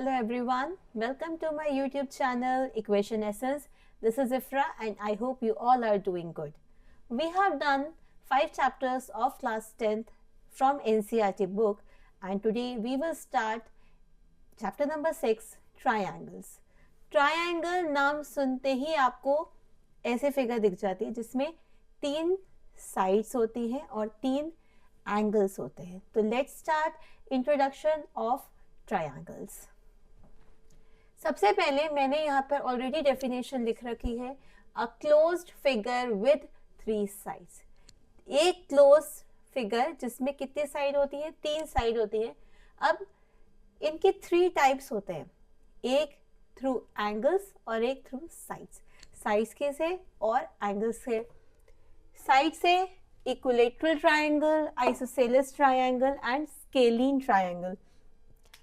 Hello everyone, welcome to my YouTube channel Equation Essence. This is Ifra and I hope you all are doing good. We have done 5 chapters of class 10th from NCERT book and today we will start chapter number 6, Triangles. Triangle नाम सुनते ही आपको ऐसे figure दिख जाती है जिसमें 3 sides होती हैं और 3 एंगल्स होते हैं. तो let's start introduction of triangles. सबसे पहले मैंने यहाँ पर ऑलरेडी डेफिनेशन लिख रखी है. A closed figure with 3 sides. एक क्लोज फिगर जिसमें कितनी साइड होती है? 3 साइड होती है. अब इनके 3 टाइप्स होते हैं, एक थ्रू एंगल्स और एक थ्रू साइड्स. साइड्स के से और एंगल्स से. साइड से equilateral triangle, isosceles triangle and scalene triangle.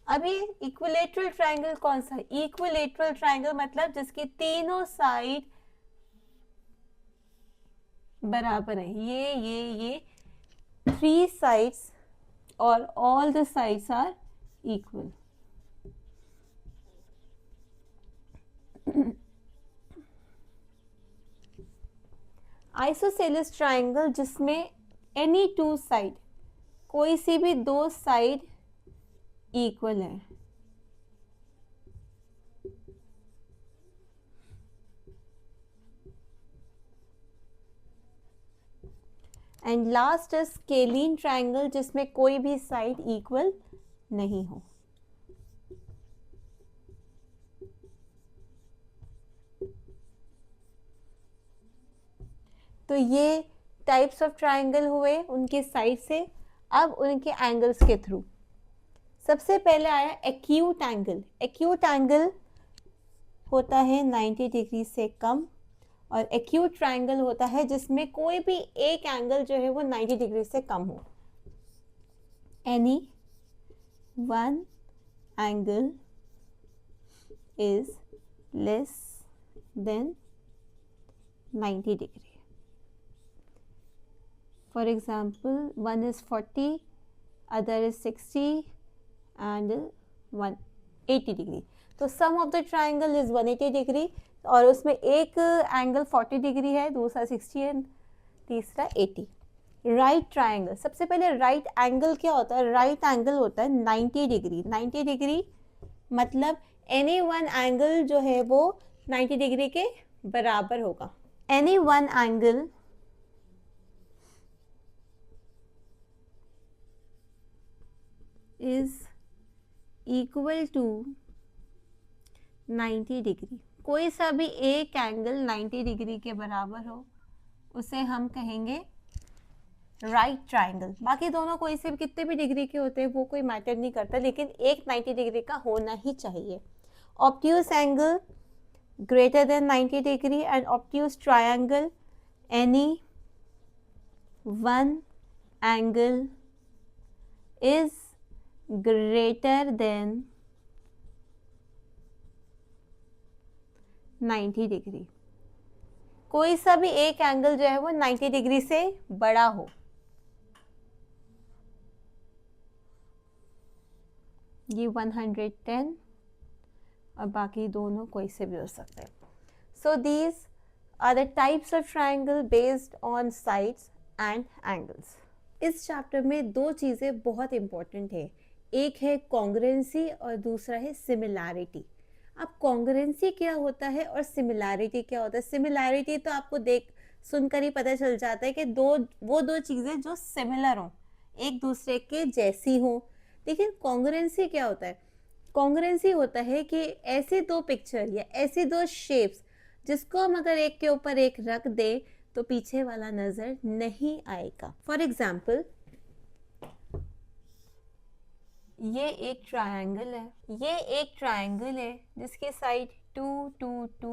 अभी इक्विलेटरल ट्रायंगल कौन सा है? इक्विलेटरल ट्रायंगल मतलब जिसकी तीनों साइड बराबर है. ये 3 साइड्स और all the sides are equal. Isosceles triangle जिसमें एनी 2 साइड, कोई सी भी 2 साइड इक्वल है. And last is scalene triangle जिसमें कोई भी साइड इक्वल नहीं हो. तो ये टाइप्स ऑफ ट्रायंगल हुए उनके साइड से. अब उनके एंगल्स के थ्रू सबसे पहले आया एक्यूट एंगल. एक्यूट एंगल होता है 90 डिग्री से कम और एक्यूट ट्रायंगल होता है जिसमें कोई भी एक एंगल जो है वो 90 डिग्री से कम हो. Any one angle is less than 90 degree. For example, one is 40, other is 60 and 180 degree. तो sum of the triangle is 180 degree और उसमें एक एंगल 40 डिग्री है, दूसरा 60 है, तीसरा 80. Right triangle. सबसे पहले राइट एंगल क्या होता है? राइट एंगल होता है 90 डिग्री. 90 डिग्री मतलब एनी वन एंगल जो है वो 90 डिग्री के बराबर होगा. Any one angle is equal to 90 degree. कोई सा भी एक एंगल 90 डिग्री के बराबर हो उसे हम कहेंगे राइट ट्रायंगल. बाकी दोनों कोई से भी कितने भी डिग्री के होते हैं वो कोई मैटर नहीं करता, लेकिन एक 90 डिग्री का होना ही चाहिए. Obtuse angle greater than 90 degree and obtuse triangle any one angle is greater than 90 degree. कोई सा भी एक एंगल जो है वो 90 डिग्री से बड़ा हो. ये 110 और बाकी दोनों कोई से भी हो सकते हैं. So these are the types of triangle based on sides and angles. इस चैप्टर में 2 चीज़ें बहुत इंपॉर्टेंट है. एक है कॉन्ग्रुएंसी और दूसरा है सिमिलैरिटी. अब कॉन्ग्रुएंसी क्या होता है और सिमिलैरिटी क्या होता है? सिमिलैरिटी तो आपको देख सुनकर ही पता चल जाता है कि वो दो चीज़ें जो सिमिलर हों, एक दूसरे के जैसी हों. लेकिन कॉन्ग्रुएंसी क्या होता है? कॉन्ग्रुएंसी होता है कि ऐसे 2 पिक्चर या ऐसे 2 शेप्स जिसको हम अगर एक के ऊपर एक रख दें तो पीछे वाला नज़र नहीं आएगा. फॉर एग्जाम्पल ये एक ट्रायंगल है, जिसके साइड 2 2 2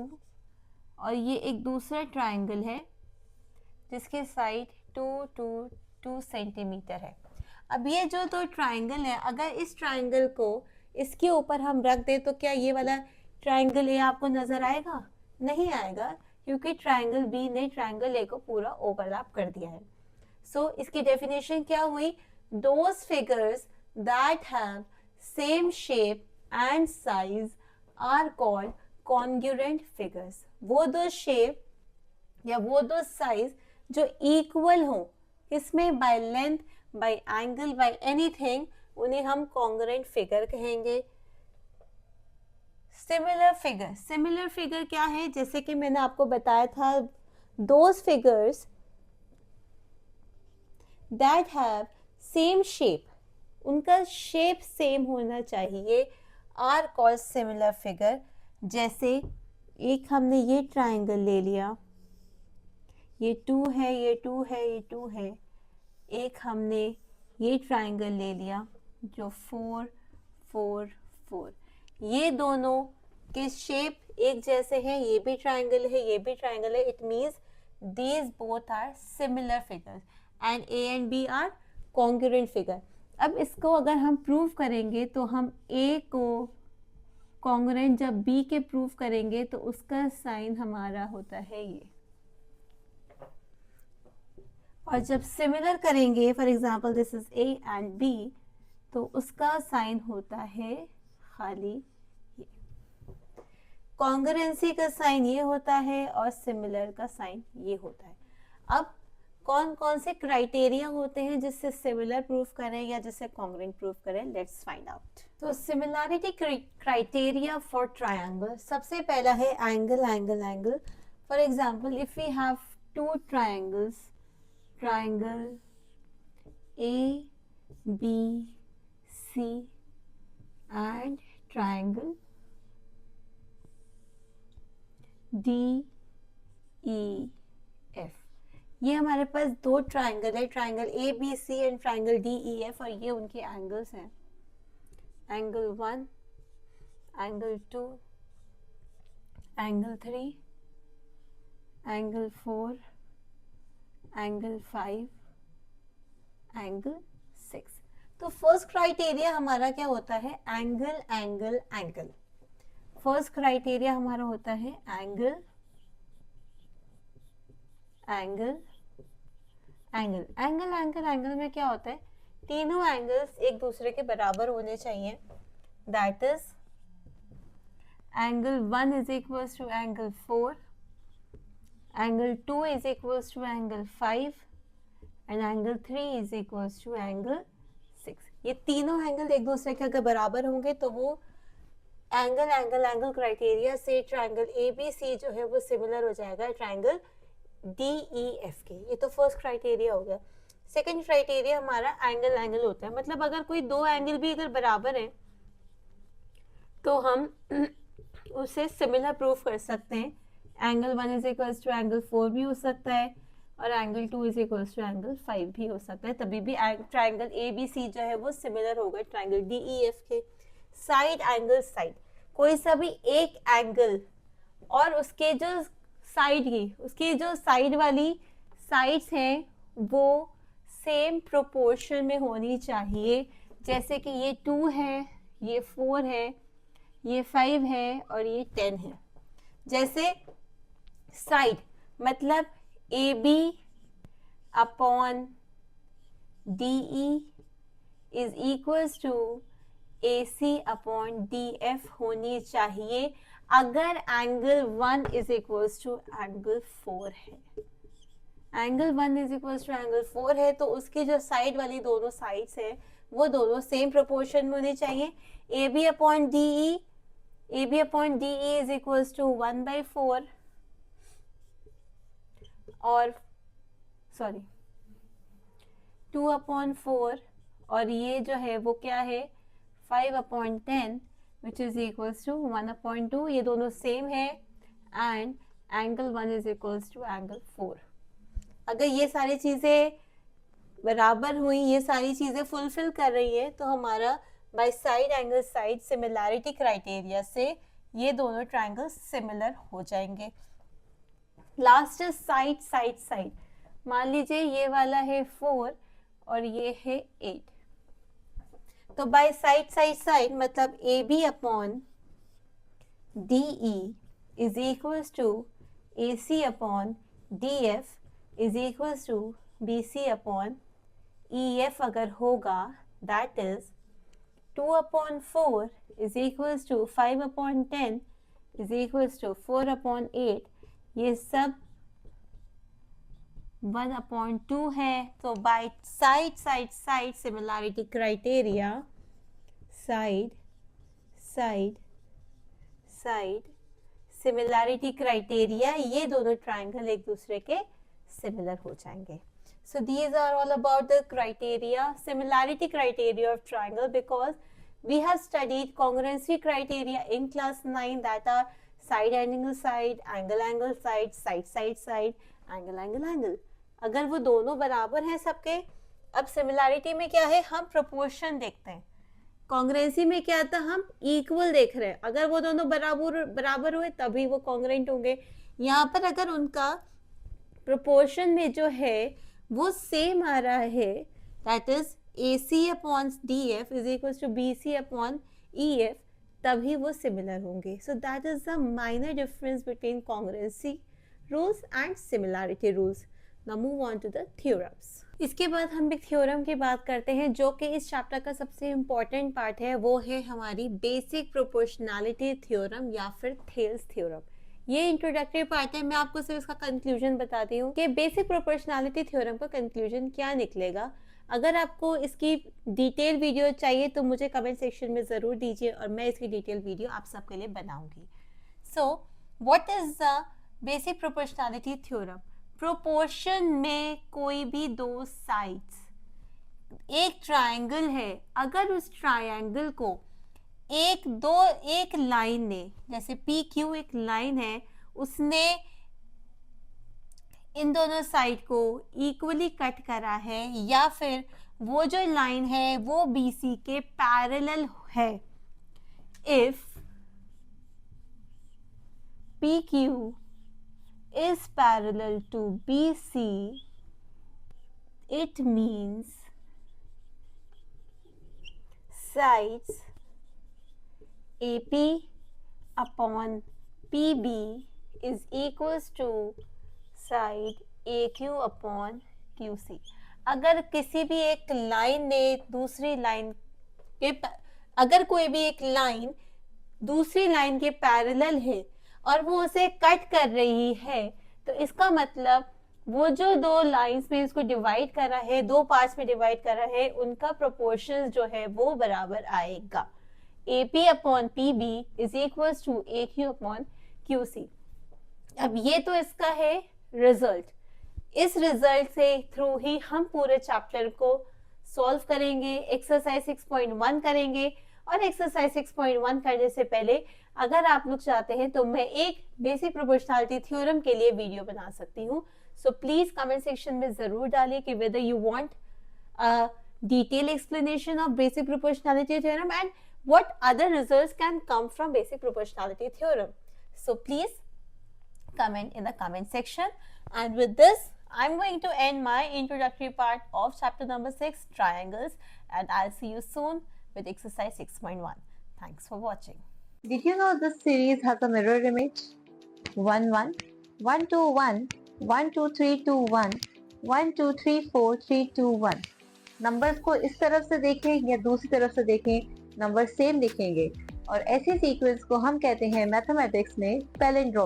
और ये एक दूसरा ट्रायंगल है जिसके साइड 2 2 2 सेंटीमीटर है. अब ये जो 2 ट्रायंगल है, अगर इस ट्रायंगल को इसके ऊपर हम रख दें तो क्या ये वाला ट्रायंगल ए आपको नजर आएगा? नहीं आएगा, क्योंकि ट्रायंगल बी ने ट्रायंगल ए को पूरा ओवरलैप कर दिया है. सो इसकी डेफिनेशन क्या हुई? Those figures that have same shape and size are called congruent figures. वो दो शेप या वो दो साइज जो इक्वल हो, इसमें by length, by angle, by anything, उन्हें हम कॉन्ग्रुएंट फिगर कहेंगे. सिमिलर फिगर, सिमिलर फिगर क्या है? जैसे कि मैंने आपको बताया था, those figures that have same shape, उनका शेप सेम होना चाहिए, आर कॉल्ड सिमिलर फिगर. जैसे एक हमने ये ट्राइंगल ले लिया, ये 2 है, ये 2 है, ये 2 है. एक हमने ये ट्राइंगल ले लिया जो 4 4 4. ये दोनों के शेप एक जैसे हैं, ये भी ट्राइंगल है, ये भी ट्राइंगल है. It means these both are similar figures and A and B are congruent figure. अब इसको अगर हम प्रूव करेंगे तो हम ए को कॉन्ग्रुएंट जब बी के प्रूव करेंगे तो उसका साइन हमारा होता है ये. और जब सिमिलर करेंगे, for example this is A and B, तो उसका साइन होता है खाली ये. कॉन्ग्रुएंसी का साइन ये होता है और सिमिलर का साइन ये होता है. अब कौन कौन से क्राइटेरिया होते हैं जिससे सिमिलर प्रूफ करें या जिससे कॉन्ग्रुएंट प्रूफ करें? Let's find out. तो सिमिलैरिटी क्राइटेरिया फॉर ट्रायंगल, सबसे पहला है angle angle angle. For example if we have two triangles, triangle A B C and triangle D E F. ये हमारे पास दो ट्राइंगल है, triangle A B C and triangle D E F, और ये उनके एंगल्स हैं. Angle 1, angle 2, angle 3, angle 4, angle 5, angle 6. तो फर्स्ट क्राइटेरिया हमारा क्या होता है? Angle angle angle. First criteria हमारा होता है angle angle angle. Angle angle angle में क्या होता है? तीनों एंगल्स एक दूसरे के बराबर होने चाहिए. That is angle 1 is equals to angle 4, angle 2 is equals to angle 5 and angle 3 is equals to angle 6. ये तीनों एंगल एक दूसरे के अगर बराबर होंगे तो वो एंगल एंगल एंगल क्राइटेरिया से ट्राइंगल ए बी सी जो है वो सिमिलर हो जाएगा ट्राइंगल डी ई एफ के. ये तो फर्स्ट क्राइटेरिया हो गया. सेकंड क्राइटेरिया हमारा एंगल एंगल होता है, मतलब अगर कोई दो एंगल भी अगर बराबर है तो हम उसे सिमिलर प्रूफ कर सकते हैं. Angle 1 is equals to angle 4 भी हो सकता है और angle 2 is equals to angle 5 भी हो सकता है. तभी भी ट्राइंगल ए बी सी जो है वो सिमिलर होगा ट्राइंगल डी ई एफ के. साइड एंगल साइड, कोई सा भी एक एंगल और उसके जो साइड की, उसकी जो साइड वाली साइड्स हैं वो सेम प्रोपोर्शन में होनी चाहिए. जैसे कि ये 2 है, ये 4 है, ये 5 है और ये 10 है. जैसे साइड मतलब A B upon D E is equals to A C upon D F होनी चाहिए अगर angle 1 is equals to angle 4 है. Angle 1 is equals to angle 4 है तो उसकी जो साइड वाली दोनों साइड्स है वो दोनों सेम प्रोपोर्शन में होनी चाहिए. A B upon D E is equals to 1/4 और 2/4 और ये जो है वो क्या है 5/10 which is equals to 1/2. ये दोनों सेम है and angle 1 is equals to angle 4. अगर ये सारी चीज़ें बराबर हुई, ये सारी चीज़ें फुलफिल कर रही है तो हमारा by side angle side similarity criteria से ये दोनों ट्रायंगल सिमिलर हो जाएंगे. Last is side side side. मान लीजिए ये वाला है 4 और ये है 8. तो बाय साइड साइड साइड मतलब A B upon D E is equals to A C upon D F is equals to B C upon E F अगर होगा that is 2/4 is equals to 5/10 is equals to 4/8, ये सब 1/2 है. तो by side similarity criteria, side similarity criteria, ये दोनों triangle एक दूसरे के सिमिलर हो जाएंगे. So these are all about the criteria, similarity criteria of triangle, because we have studied congruency criteria in class 9, that are side angle side, angle side, side, angle. अगर वो दोनों बराबर हैं सबके, अब सिमिलैरिटी में क्या है, हम प्रोपोर्शन देखते हैं. कॉन्ग्रुएंसी में क्या था, हम इक्वल देख रहे हैं. अगर वो दोनों बराबर हुए तभी वो कॉन्ग्रुएंट होंगे. यहाँ पर अगर उनका प्रोपोर्शन में जो है वो सेम आ रहा है, that is AC/DF is equals to BC/EF, तभी वो सिमिलर होंगे. So that is the minor difference between congruency rules and similarity rules. Now move on to the theorems. इसके बाद हम एक थ्योरम की बात करते हैं जो कि इस चैप्टर का सबसे इम्पॉर्टेंट पार्ट है. वो है हमारी बेसिक प्रोपोर्शनैलिटी थ्योरम या फिर थेल्स थ्योरम. ये इंट्रोडक्टरी पार्ट है. मैं आपको सिर्फ इसका कंक्लूजन बताती हूँ कि बेसिक प्रोपोर्शनैलिटी थ्योरम का कंक्लूजन क्या निकलेगा. अगर आपको इसकी डिटेल वीडियो चाहिए तो मुझे कमेंट सेक्शन में ज़रूर दीजिए और मैं इसकी डिटेल वीडियो आप सबके लिए बनाऊंगी. So what is the basic proportionality theorem. Proportion में कोई भी दो साइड्स, एक ट्राइंगल है, अगर उस ट्राइंगल को एक लाइन ने, जैसे PQ एक लाइन है, उसने इन दोनों साइड को इक्वली कट करा है, या फिर वो जो लाइन है वो BC के पैरेलल है. If PQ is parallel to BC, it means sides AP/PB is equals to side AQ/QC. अगर किसी भी एक लाइन ने दूसरी लाइन के, अगर कोई भी एक लाइन दूसरी लाइन के पैरेलल है और वो उसे कट कर रही है, तो इसका मतलब वो जो दो लाइंस में इसको डिवाइड कर रहा है, दो पार्ट्स में डिवाइड कर रहा है, उनका प्रोपोर्शन जो है वो बराबर आएगा. AP/PB is equals to AQ/QC. अब ये तो इसका है रिजल्ट. इस रिजल्ट से थ्रू ही हम पूरे चैप्टर को सॉल्व करेंगे. एक्सरसाइज 6.1 करेंगे, और एक्सरसाइज 6.1 करने से पहले अगर आप लोग चाहते हैं तो मैं एक बेसिक प्रोपोर्शनैलिटी थ्योरम के लिए वीडियो बना सकती हूँ. सो प्लीज कमेंट सेक्शन में जरूर डालिए कि whether you want a detail explanation of basic proportionality theorem and what other results can come from basic proportionality theorem. So please comment in the comment section. And with this, I'm going to end my introductory part of chapter number 6, triangles, and I'll see you soon with exercise 6.1. Thanks for watching. Did you know this series has a mirror image? 1 1 1 2 1 1 2 3 2 1 1 2 3 4 3 2 1. Numbers को इस तरफ से देखें या दूसरी तरफ से देखें, नंबर सेम दिखेंगे, और ऐसे सीक्वेंस को हम कहते हैं मैथमेटिक्स में पैलिंड्रोम.